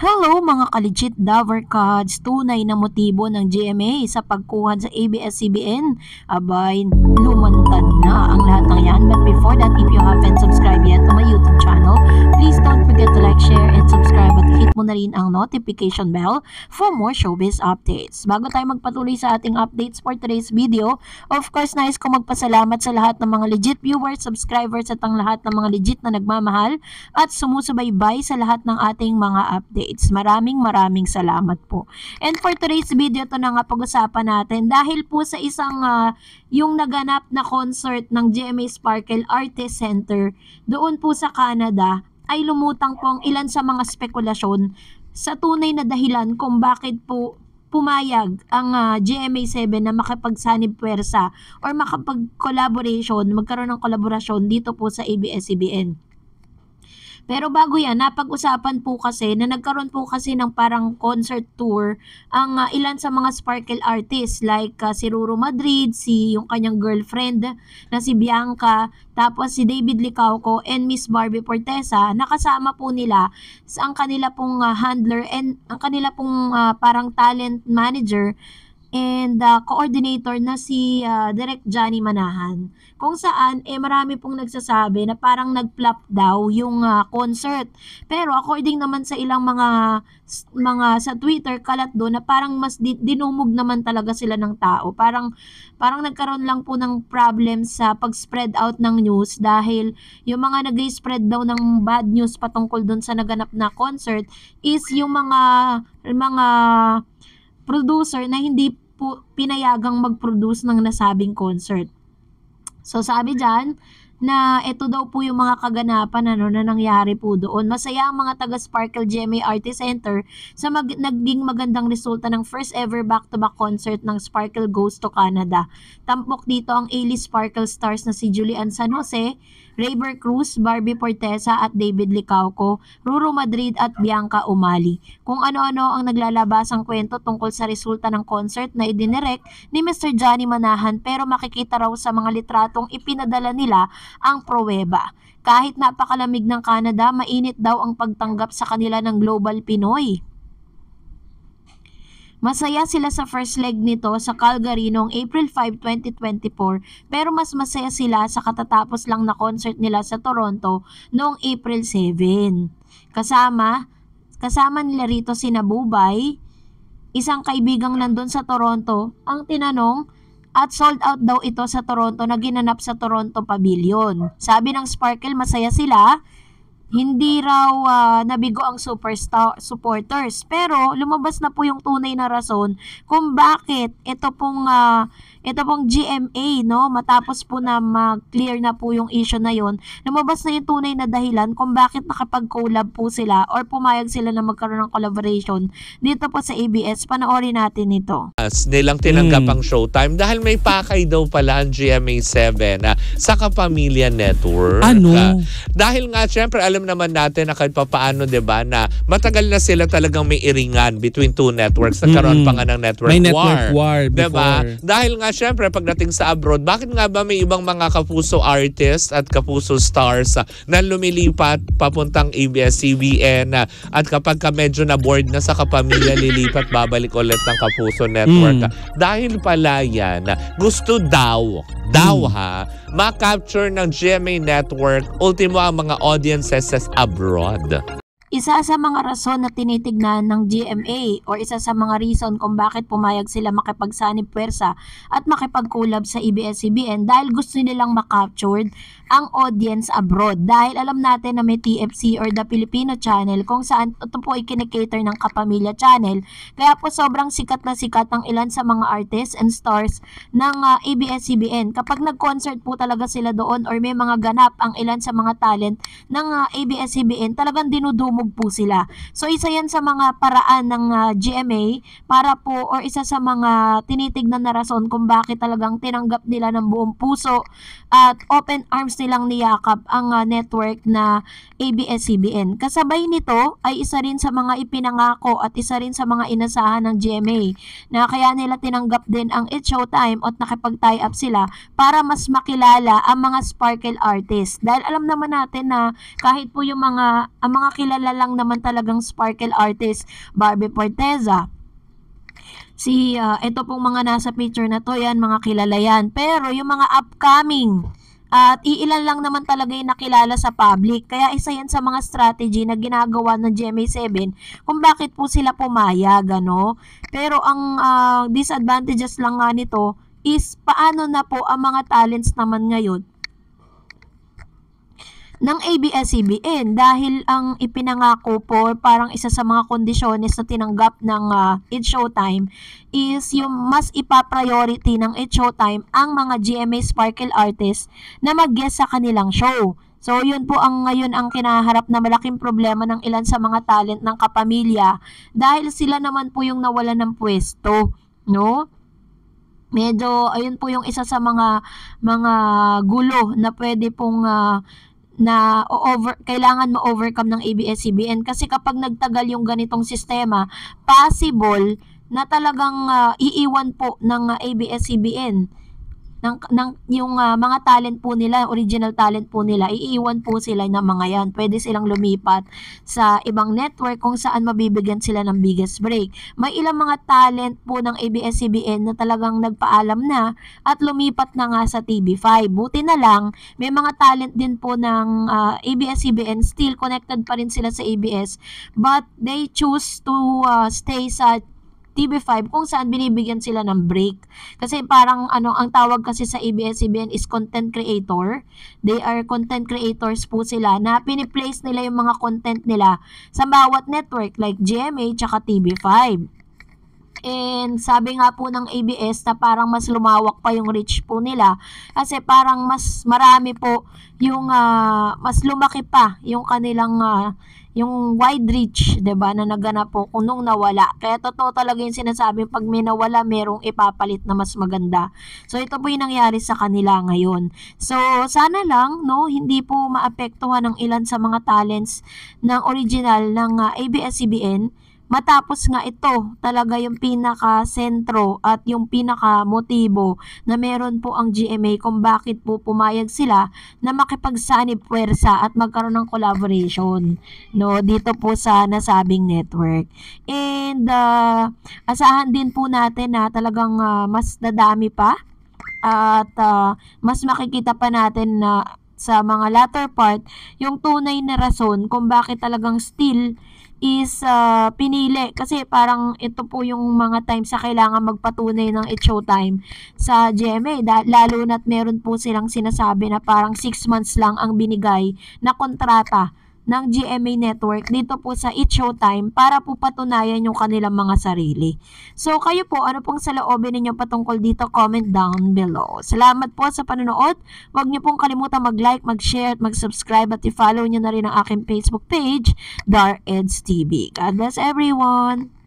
Hello mga ka-legit Dover Cards, tunay na motibo ng GMA sa pagkuhan sa ABS-CBN. Abay, lumantad na ang lahat ng yan. But before that, if you haven't subscribed yet to my YouTube channel, please don't forget to like, share, and subscribe at hit mo na rin ang notification bell for more showbiz updates. Bago tayo magpatuloy sa ating updates for today's video, of course, nais ko magpasalamat sa lahat ng mga legit viewers, subscribers at ang lahat ng mga legit na nagmamahal at sumusubaybay sa lahat ng ating mga updates. Maraming salamat po. And for today's video, ito na nga pag-usapan natin dahil po sa isang yung naganap na concert ng GMA Sparkle Artist Center doon po sa Canada ay lumutang po ang ilan sa mga spekulasyon sa tunay na dahilan kung bakit po pumayag ang GMA7 na makapagsanib puwersa or magkaroon ng kolaborasyon dito po sa ABS-CBN. Pero bago yan, napag-usapan po kasi na nagkaroon po kasi ng parang concert tour ang ilan sa mga Sparkle artists like si Ruru Madrid, yung kanyang girlfriend na si Bianca, tapos si David Licauco and Miss Barbie Fortesa. Nakasama po nila ang kanila pong handler and ang kanila pong parang talent manager and coordinator na si Direk Johnny Manahan, kung saan marami pong nagsasabi na parang nag-flop daw yung concert. Pero according naman sa ilang mga sa Twitter, kalat doon na parang mas dinumog naman talaga sila ng tao. Parang nagkaroon lang po ng problem sa pag-spread out ng news dahil yung mga nag-spread daw ng bad news patungkol doon sa naganap na concert is yung mga producer na hindi po pinayagang mag-produce ng nasabing concert. So sabi dyan na ito daw po yung mga kaganapan na nangyari po doon. Masaya ang mga taga Sparkle GMA Artist Center sa naging magandang resulta ng first ever back-to-back concert ng Sparkle Goes to Canada. Tampok dito ang A-list Sparkle stars na si Julian San Jose, Rayber Cruz, Barbie Fortesa at David Licauco, Ruru Madrid at Bianca Umali. Kung ano-ano ang naglalabasang kwento tungkol sa resulta ng concert na idinirect ni Mr. Johnny Manahan, pero makikita raw sa mga litratong ipinadala nila ang pruweba. Kahit napakalamig ng Canada, mainit daw ang pagtanggap sa kanila ng Global Pinoy. Masaya sila sa first leg nito sa Calgary noong April 5, 2024, pero mas masaya sila sa katatapos lang na concert nila sa Toronto noong April 7. Kasama nila rito si Nabubay, isang kaibigang nandun sa Toronto, ang tinanong at sold out daw ito sa Toronto na ginanap sa Toronto Pavilion. Sabi ng Sparkle, masaya sila. Hindi raw nabigo ang superstar supporters, pero lumabas na po yung tunay na rason kung bakit ito pong GMA, no, matapos po na mag-clear na po yung issue na yon, lumabas na yung tunay na dahilan kung bakit nakapag-collab po sila or pumayag sila na magkaroon ng collaboration dito po sa ABS. Panoorin natin ito. Nilang tinanggap ang Showtime dahil may pakay daw pala ang GMA7 sa Kapamilya Network. Dahil nga syempre alam naman natin na kahit papaano, 'di ba, na matagal na sila talagang may iringan between two networks. Nagkaroon pa nga ng network war, 'di ba? Dahil nga syempre pagdating sa abroad, bakit nga ba may ibang mga kapuso artists at kapuso stars na lumilipat papuntang ABS-CBN at kapag medyo na bored na sa Kapamilya, lilipat babalik ulit ng Kapuso Network. Dahil pala yan, gusto daw ma-capture ng GMA Network ultimo ang mga audiences abroad. Isa sa mga rason na tinitignan ng GMA or isa sa mga reason kung bakit pumayag sila makipagsanib puwersa at makipag-collab sa ABS-CBN dahil gusto nilang makaptured ang audience abroad. Dahil alam natin na may TFC or The Filipino Channel kung saan ito po ay kinikater ng Kapamilya Channel. Kaya po sobrang sikat na sikat ang ilan sa mga artists and stars ng ABS-CBN. Kapag nag-concert po talaga sila doon or may mga ganap ang ilan sa mga talent ng ABS-CBN, talagang dinudumog po sila. So isa yan sa mga paraan ng GMA para po or isa sa mga tinitignan na rason kung bakit talagang tinanggap nila ng buong puso at open arms nilang niyakap ang network na ABS-CBN. Kasabay nito ay isa rin sa mga ipinangako at isa rin sa mga inasahan ng GMA na kaya nila tinanggap din ang It's Showtime at nakipag-tie up sila para mas makilala ang mga Sparkle artists. Dahil alam naman natin na kahit po yung mga kilala iilan lang naman talagang sparkle artist, Barbie Forteza. Ito pong mga nasa picture na to, yan, mga kilala yan. Pero yung mga upcoming, at iilan lang naman talaga yung nakilala sa public. Kaya isa yan sa mga strategy na ginagawa ng GMA7 kung bakit po sila pumayag, ano. Pero ang disadvantages lang nga nito is paano na po ang mga talents naman ngayon ng ABS-CBN dahil ang ipinangako po parang isa sa mga kondisyones na tinanggap ng It's Showtime is yung mas ipa-priority ng It's Showtime ang mga GMA Sparkle artists na mag-guest sa kanilang show. So yun po ngayon ang kinaharap na malaking problema ng ilan sa mga talent ng kapamilya dahil sila naman po yung nawalan ng pwesto, no? Medyo ayun po yung isa sa mga gulo na pwede pong kailangan ma-overcome ng ABS-CBN kasi kapag nagtagal yung ganitong sistema, possible na talagang iiwan po ng ABS-CBN yung mga talent po nila, original talent po nila, iiwan po sila ng mga yan. Pwede silang lumipat sa ibang network kung saan mabibigyan sila ng biggest break. May ilang mga talent po ng ABS-CBN na talagang nagpaalam na at lumipat na nga sa TV5. Buti na lang, may mga talent din po ng ABS-CBN, still connected pa rin sila sa ABS, but they choose to stay sa TV5 kung saan binibigyan sila ng break. Kasi parang ang tawag kasi sa ABS-CBN is content creator. They are content creators po sila na piniplace nila yung mga content nila sa bawat network like GMA tsaka TV5. And sabi nga po ng ABS na parang mas lumawak pa yung reach po nila kasi parang mas marami po yung mas lumaki pa yung kanilang yung wide reach, 'di ba, na naganap po kung nung nawala. Kaya totoo talaga yung sinasabi, pag may nawala, merong ipapalit na mas maganda. So ito po yung nangyari sa kanila ngayon. So sana lang hindi po maapektuhan ng ilan sa mga talents ng original ng ABS-CBN. Matapos nga ito, talaga yung pinaka-sentro at yung pinaka-motibo na meron po ang GMA kung bakit po pumayag sila na makipagsanib puwersa at magkaroon ng collaboration dito po sa nasabing network. And asahan din po natin na talagang mas dadami pa at mas makikita pa natin na sa mga latter part yung tunay na rason kung bakit talagang still is pinili kasi parang ito po yung mga times sa kailangan magpatunay ng It's Showtime sa GMA lalo na't meron po silang sinasabi na parang 6 months lang ang binigay na kontrata ng GMA Network dito po sa It's Showtime para po patunayan yung kanilang mga sarili. So kayo po, ano pong saloobin ninyo patungkol dito? Comment down below. Salamat po sa panonood. Huwag niyo pong kalimutan mag-like, mag-share, at mag-subscribe at i-follow niyo na rin ang aking Facebook page, Dar Eds TV. God bless everyone!